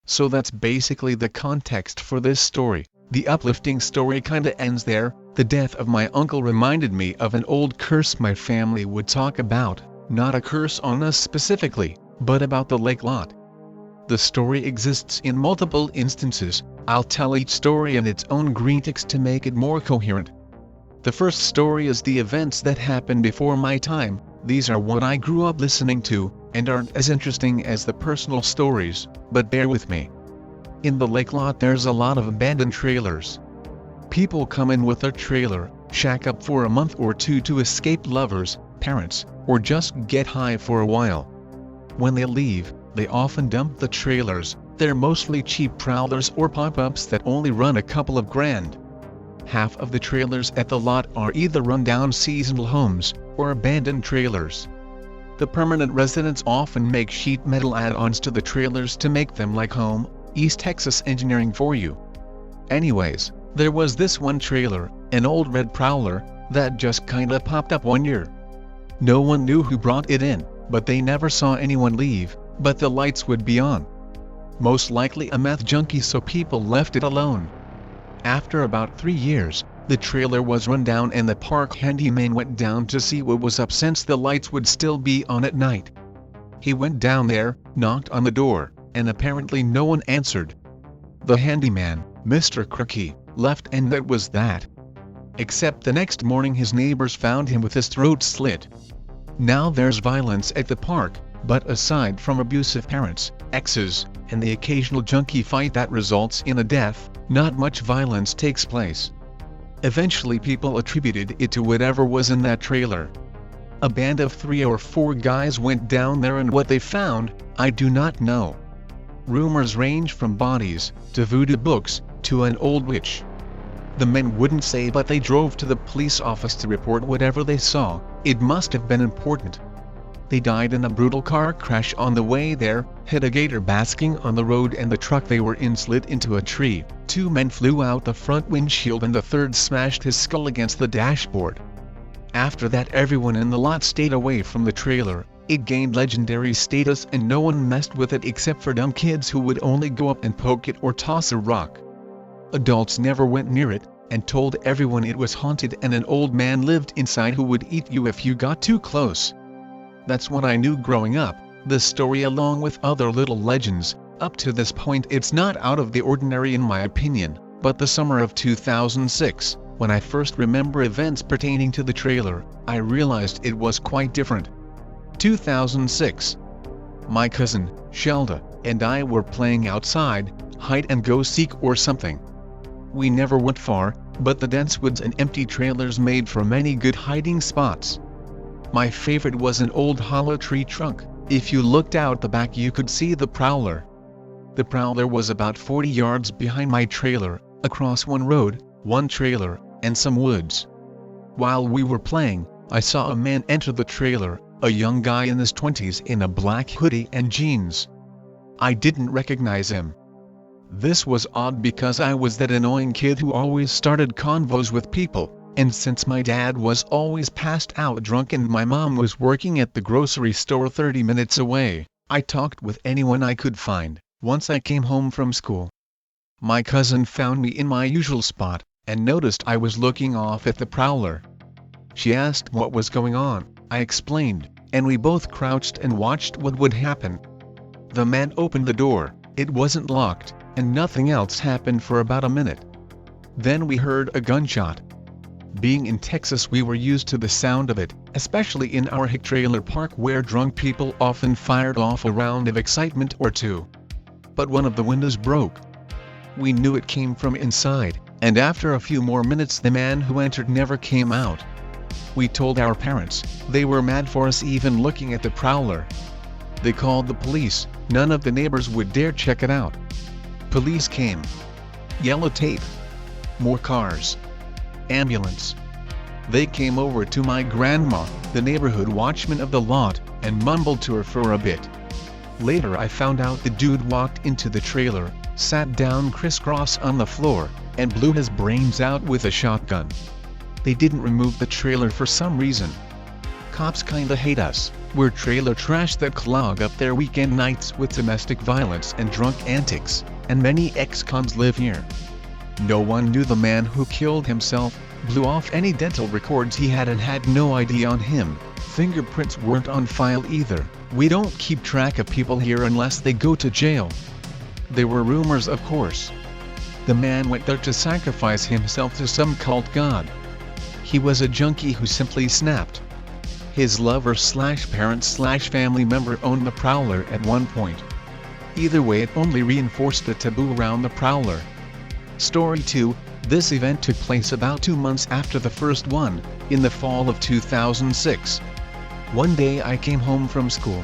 So that's basically the context for this story. The uplifting story kinda ends there. The death of my uncle reminded me of an old curse my family would talk about, not a curse on us specifically, but about the lake lot. The story exists in multiple instances. I'll tell each story in its own context to make it more coherent. The first story is the events that happened before my time. These are what I grew up listening to, and aren't as interesting as the personal stories, but bear with me. In the lake lot there's a lot of abandoned trailers. People come in with their trailer, shack up for a month or 2 to escape lovers, parents, or just get high for a while. When they leave, they often dump the trailers. They're mostly cheap prowlers or pop-ups that only run a couple of grand. Half of the trailers at the lot are either run-down seasonal homes, or abandoned trailers. The permanent residents often make sheet metal add-ons to the trailers to make them like home. East Texas engineering for you. Anyways, there was this one trailer, an old red prowler, that just kinda popped up one year. No one knew who brought it in, but they never saw anyone leave, but the lights would be on. Most likely a meth junkie, so people left it alone. After about 3 years, the trailer was run down and the park handyman went down to see what was up since the lights would still be on at night. He went down there, knocked on the door, and apparently no one answered. The handyman, Mr. Keque, left and that was that. Except the next morning his neighbors found him with his throat slit. Now there's violence at the park, but aside from abusive parents, exes, and the occasional junkie fight that results in a death, not much violence takes place. Eventually people attributed it to whatever was in that trailer. A band of 3 or 4 guys went down there and what they found, I do not know. Rumors range from bodies, to voodoo books, to an old witch. The men wouldn't say but they drove to the police office to report whatever they saw. It must have been important. They died in a brutal car crash on the way there, hit a gator basking on the road and the truck they were in slid into a tree. 2 men flew out the front windshield and the third smashed his skull against the dashboard. After that everyone in the lot stayed away from the trailer. It gained legendary status and no one messed with it except for dumb kids who would only go up and poke it or toss a rock. Adults never went near it, and told everyone it was haunted and an old man lived inside who would eat you if you got too close. That's what I knew growing up. The story along with other little legends. Up to this point it's not out of the ordinary in my opinion, but the summer of 2006, when I first remember events pertaining to the trailer, I realized it was quite different. 2006. My cousin, Shelda, and I were playing outside, hide and go seek or something. We never went far, but the dense woods and empty trailers made for many good hiding spots. My favorite was an old hollow tree trunk. If you looked out the back you could see the prowler. The prowler was about 40 yards behind my trailer, across one road, one trailer, and some woods. While we were playing, I saw a man enter the trailer, a young guy in his 20s in a black hoodie and jeans. I didn't recognize him. This was odd because I was that annoying kid who always started convos with people, and since my dad was always passed out drunk and my mom was working at the grocery store 30 minutes away, I talked with anyone I could find. Once I came home from school, my cousin found me in my usual spot, and noticed I was looking off at the prowler. She asked what was going on, I explained, and we both crouched and watched what would happen. The man opened the door, it wasn't locked, and nothing else happened for about a minute. Then we heard a gunshot. Being in Texas we were used to the sound of it, especially in our hick trailer park where drunk people often fired off a round of excitement or two. But one of the windows broke. We knew it came from inside, and after a few more minutes the man who entered never came out. We told our parents, they were mad for us even looking at the prowler. They called the police, none of the neighbors would dare check it out. Police came. Yellow tape. More cars. Ambulance. They came over to my grandma, the neighborhood watchman of the lot, and mumbled to her for a bit. Later I found out the dude walked into the trailer, sat down crisscross on the floor, and blew his brains out with a shotgun. They didn't remove the trailer for some reason. Cops kinda hate us. We're trailer trash that clog up their weekend nights with domestic violence and drunk antics, and many ex-cons live here. No one knew the man who killed himself, blew off any dental records he had and had no ID on him. Fingerprints weren't on file either. We don't keep track of people here unless they go to jail. There were rumors of course. The man went there to sacrifice himself to some cult god. He was a junkie who simply snapped. His lover/parent/family member owned the prowler at one point. Either way it only reinforced the taboo around the prowler. Story 2, this event took place about 2 months after the first one, in the fall of 2006. One day I came home from school.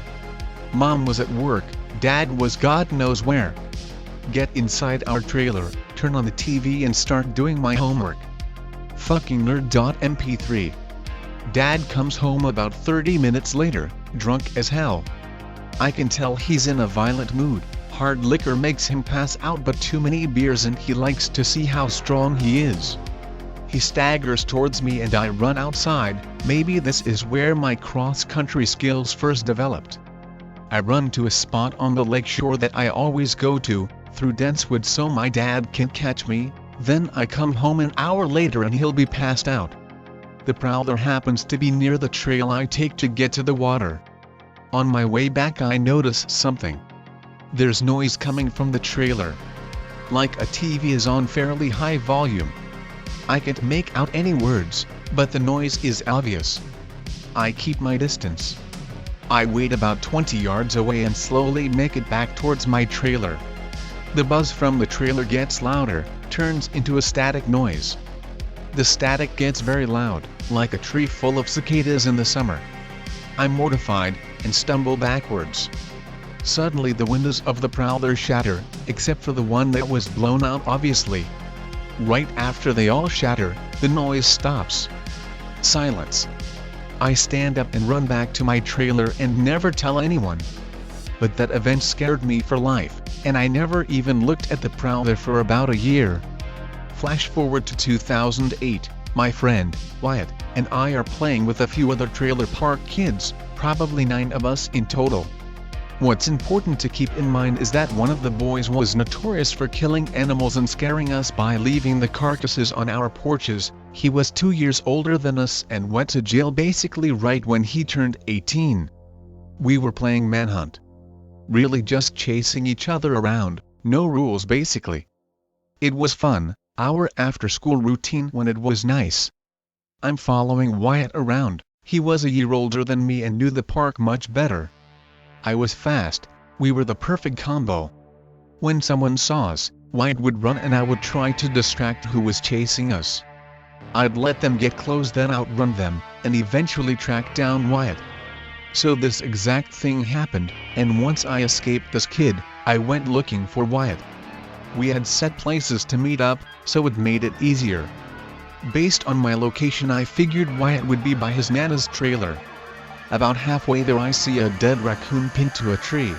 Mom was at work, Dad was God knows where. Get inside our trailer, turn on the TV and start doing my homework. Fucking nerd.mp3. Dad comes home about 30 minutes later, drunk as hell. I can tell he's in a violent mood. Hard liquor makes him pass out but too many beers and he likes to see how strong he is. He staggers towards me and I run outside. Maybe this is where my cross-country skills first developed. I run to a spot on the lake shore that I always go to, through dense woods so my dad can't catch me. Then I come home an hour later and he'll be passed out. The prowler happens to be near the trail I take to get to the water. On my way back I notice something. There's noise coming from the trailer. Like a TV is on fairly high volume. I can't make out any words, but the noise is obvious. I keep my distance. I wait about 20 yards away and slowly make it back towards my trailer. The buzz from the trailer gets louder, turns into a static noise. The static gets very loud, like a tree full of cicadas in the summer. I'm mortified, and stumble backwards. Suddenly the windows of the prowler shatter, except for the one that was blown out obviously. Right after they all shatter, the noise stops. Silence. I stand up and run back to my trailer and never tell anyone. But that event scared me for life, and I never even looked at the prowler for about a year. Flash forward to 2008, my friend, Wyatt, and I are playing with a few other trailer park kids, probably 9 of us in total. What's important to keep in mind is that one of the boys was notorious for killing animals and scaring us by leaving the carcasses on our porches. He was 2 years older than us and went to jail basically right when he turned 18. We were playing manhunt. Really just chasing each other around, no rules basically. It was fun, our after-school routine when it was nice. I'm following Wyatt around. He was a year older than me and knew the park much better. I was fast, we were the perfect combo. When someone saw us, Wyatt would run and I would try to distract who was chasing us. I'd let them get close then outrun them, and eventually track down Wyatt. So this exact thing happened, and once I escaped this kid, I went looking for Wyatt. We had set places to meet up, so it made it easier. Based on my location I figured Wyatt would be by his nana's trailer. About halfway there I see a dead raccoon pinned to a tree.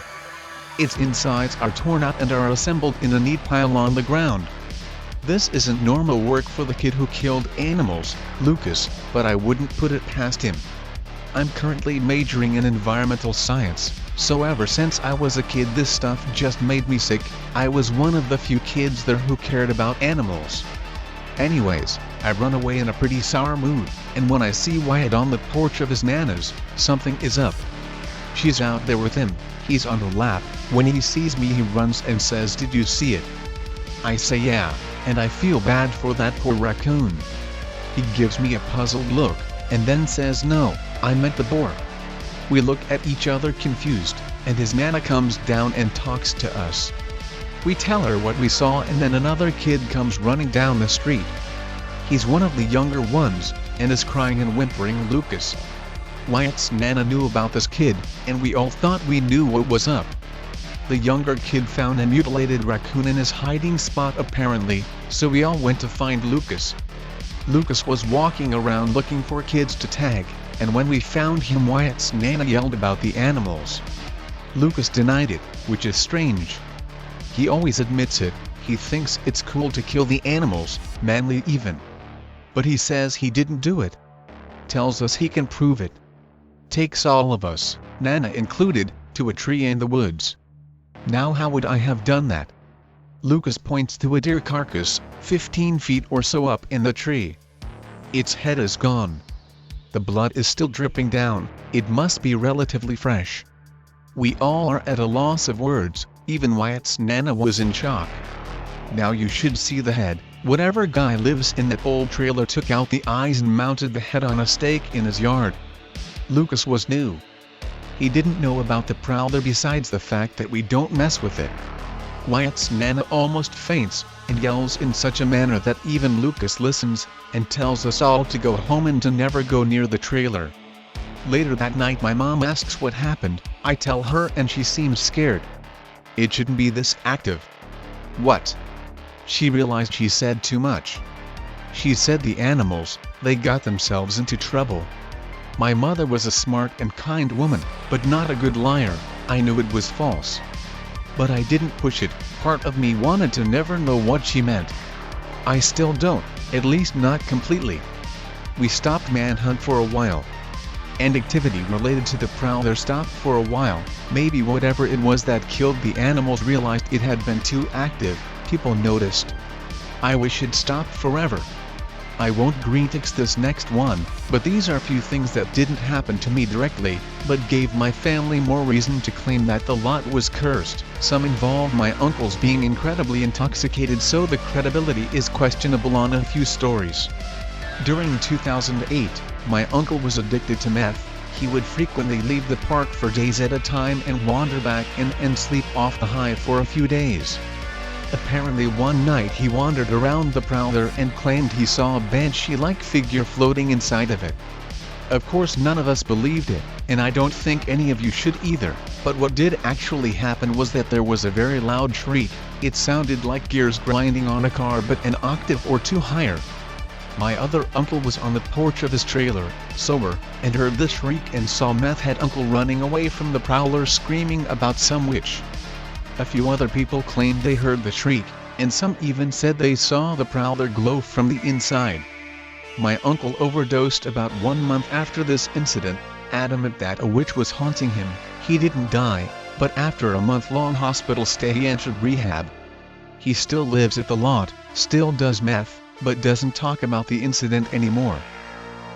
Its insides are torn out and are assembled in a neat pile on the ground. This isn't normal work for the kid who killed animals, Lucas, but I wouldn't put it past him. I'm currently majoring in environmental science, so ever since I was a kid this stuff just made me sick. I was one of the few kids there who cared about animals. Anyways, I run away in a pretty sour mood, and when I see Wyatt on the porch of his nana's, something is up. She's out there with him, he's on her lap. When he sees me he runs and says, "Did you see it?" I say yeah, and I feel bad for that poor raccoon. He gives me a puzzled look, and then says no, I meant the boar. We look at each other confused, and his nana comes down and talks to us. We tell her what we saw and then another kid comes running down the street. He's one of the younger ones, and is crying and whimpering Lucas. Wyatt's nana knew about this kid, and we all thought we knew what was up. The younger kid found a mutilated raccoon in his hiding spot apparently, so we all went to find Lucas. Lucas was walking around looking for kids to tag, and when we found him Wyatt's nana yelled about the animals. Lucas denied it, which is strange. He always admits it, he thinks it's cool to kill the animals, manly even. But he says he didn't do it. Tells us he can prove it. Takes all of us, Nana included, to a tree in the woods. Now how would I have done that? Lucas points to a deer carcass, 15 feet or so up in the tree. Its head is gone. The blood is still dripping down, it must be relatively fresh. We all are at a loss of words, even Wyatt's nana was in shock. Now you should see the head. Whatever guy lives in that old trailer took out the eyes and mounted the head on a stake in his yard. Lucas was new. He didn't know about the prowler besides the fact that we don't mess with it. Wyatt's nana almost faints, and yells in such a manner that even Lucas listens, and tells us all to go home and to never go near the trailer. Later that night my mom asks what happened, I tell her and she seems scared. It shouldn't be this active. What? She realized she said too much. She said the animals, they got themselves into trouble. My mother was a smart and kind woman, but not a good liar. I knew it was false. But I didn't push it, part of me wanted to never know what she meant. I still don't, at least not completely. We stopped manhunt for a while. And activity related to the prowler stopped for a while. Maybe whatever it was that killed the animals realized it had been too active, people noticed. I wish it stopped forever. I won't critiques this next one, but these are few things that didn't happen to me directly, but gave my family more reason to claim that the lot was cursed. Some involve my uncles being incredibly intoxicated, so the credibility is questionable on a few stories. During 2008, my uncle was addicted to meth. He would frequently leave the park for days at a time and wander back in and sleep off the high for a few days. Apparently one night he wandered around the prowler and claimed he saw a banshee-like figure floating inside of it. Of course none of us believed it, and I don't think any of you should either, but what did actually happen was that there was a very loud shriek. It sounded like gears grinding on a car, but an octave or two higher. My other uncle was on the porch of his trailer, sober, and heard the shriek and saw meth head uncle running away from the prowler screaming about some witch. A few other people claimed they heard the shriek, and some even said they saw the prowler glow from the inside. My uncle overdosed about 1 month after this incident, adamant that a witch was haunting him. He didn't die, but after a month-long hospital stay he entered rehab. He still lives at the lot, still does meth, but doesn't talk about the incident anymore.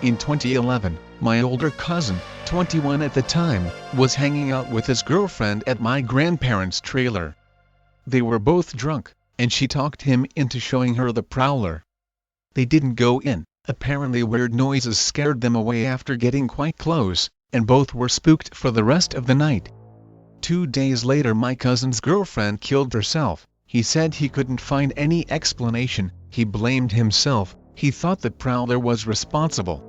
In 2011, my older cousin, 21 at the time, was hanging out with his girlfriend at my grandparents' trailer. They were both drunk, and she talked him into showing her the prowler. They didn't go in. Apparently weird noises scared them away after getting quite close, and both were spooked for the rest of the night. 2 days later my cousin's girlfriend killed herself. He said he couldn't find any explanation. He blamed himself. He thought the prowler was responsible.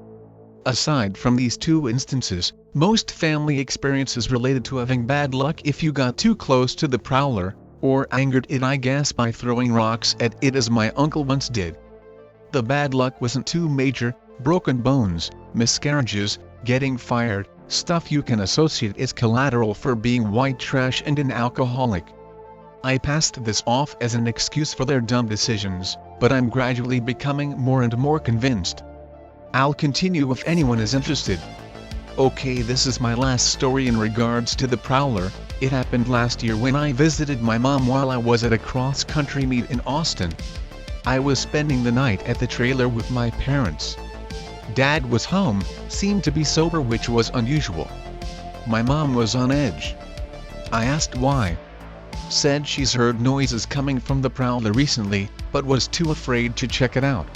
Aside from these 2 instances, most family experiences related to having bad luck if you got too close to the prowler, or angered it, I guess, by throwing rocks at it as my uncle once did. The bad luck wasn't too major: broken bones, miscarriages, getting fired, stuff you can associate as collateral for being white trash and an alcoholic. I passed this off as an excuse for their dumb decisions, but I'm gradually becoming more and more convinced. I'll continue if anyone is interested. Okay, this is my last story in regards to the prowler. It happened last year when I visited my mom while I was at a cross-country meet in Austin. I was spending the night at the trailer with my parents. Dad was home, seemed to be sober, which was unusual. My mom was on edge. I asked why. Said she's heard noises coming from the prowler recently, but was too afraid to check it out.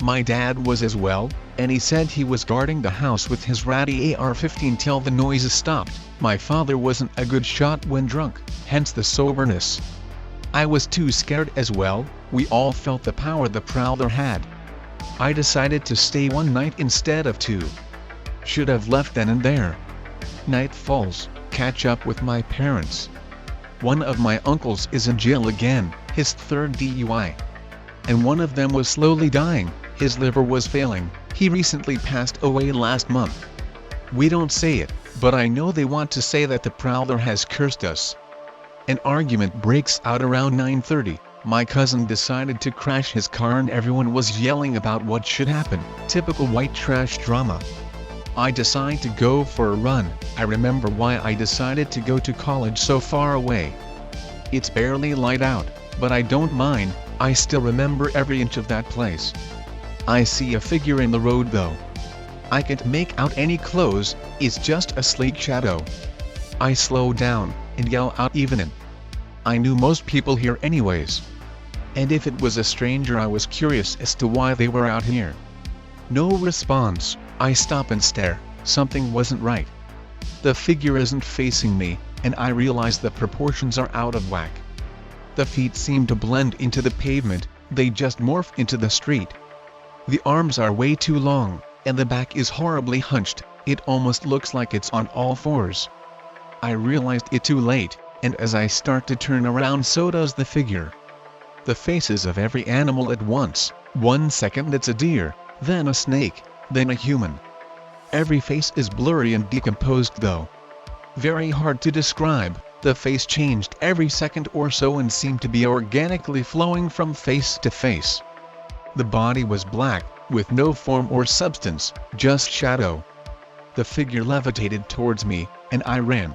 My dad was as well, and he said he was guarding the house with his ratty AR-15 till the noises stopped. My father wasn't a good shot when drunk, hence the soberness. I was too scared as well. We all felt the power the prowler had. I decided to stay 1 night instead of 2. Should have left then and there. Night falls, catch up with my parents. One of my uncles is in jail again, his 3rd DUI. And one of them was slowly dying. His liver was failing. He recently passed away last month. We don't say it, but I know they want to say that the prowler has cursed us. An argument breaks out around 9:30. My cousin decided to crash his car and everyone was yelling about what should happen. Typical white trash drama. I decide to go for a run. I remember why I decided to go to college so far away. It's barely light out, but I don't mind. I still remember every inch of that place. I see a figure in the road though. I can't make out any clothes, it's just a sleek shadow. I slow down and yell out, "Evening." I knew most people here anyways. And if it was a stranger, I was curious as to why they were out here. No response. I stop and stare. Something wasn't right. The figure isn't facing me, and I realize the proportions are out of whack. The feet seem to blend into the pavement, they just morph into the street. The arms are way too long, and the back is horribly hunched. It almost looks like it's on all fours. I realized it too late, and as I start to turn around, so does the figure. The faces of every animal at once. 1 second it's a deer, then a snake, then a human. Every face is blurry and decomposed though. Very hard to describe. The face changed every second or so and seemed to be organically flowing from face to face. The body was black, with no form or substance, just shadow. The figure levitated towards me, and I ran.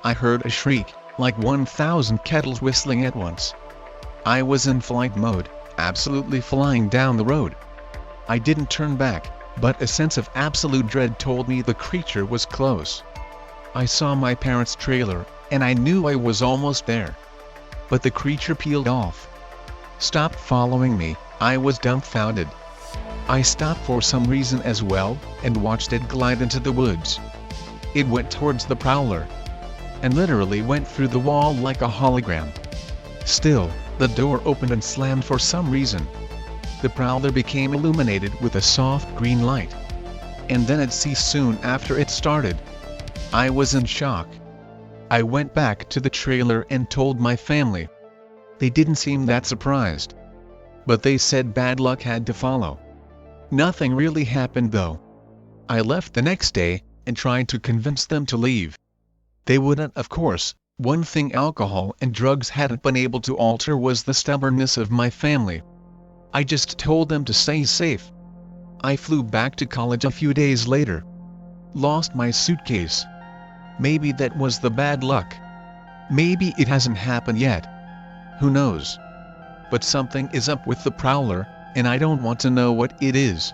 I heard a shriek, like 1,000 kettles whistling at once. I was in flight mode. absolutely flying down the road. I didn't turn back, but a sense of absolute dread told me the creature was close. I saw my parents' trailer, and I knew I was almost there. But the creature peeled off. Stopped following me. I was dumbfounded. I stopped for some reason as well, and watched it glide into the woods. It went towards the prowler, and literally went through the wall like a hologram. Still, the door opened and slammed for some reason. The prowler became illuminated with a soft green light. And then it ceased soon after it started. I was in shock. I went back to the trailer and told my family. They didn't seem that surprised. But they said bad luck had to follow. Nothing really happened though. I left the next day, and tried to convince them to leave. They wouldn't, of course. One thing alcohol and drugs hadn't been able to alter was the stubbornness of my family. I just told them to stay safe. I flew back to college a few days later. Lost my suitcase. Maybe that was the bad luck. Maybe it hasn't happened yet. Who knows? But something is up with the prowler, and I don't want to know what it is.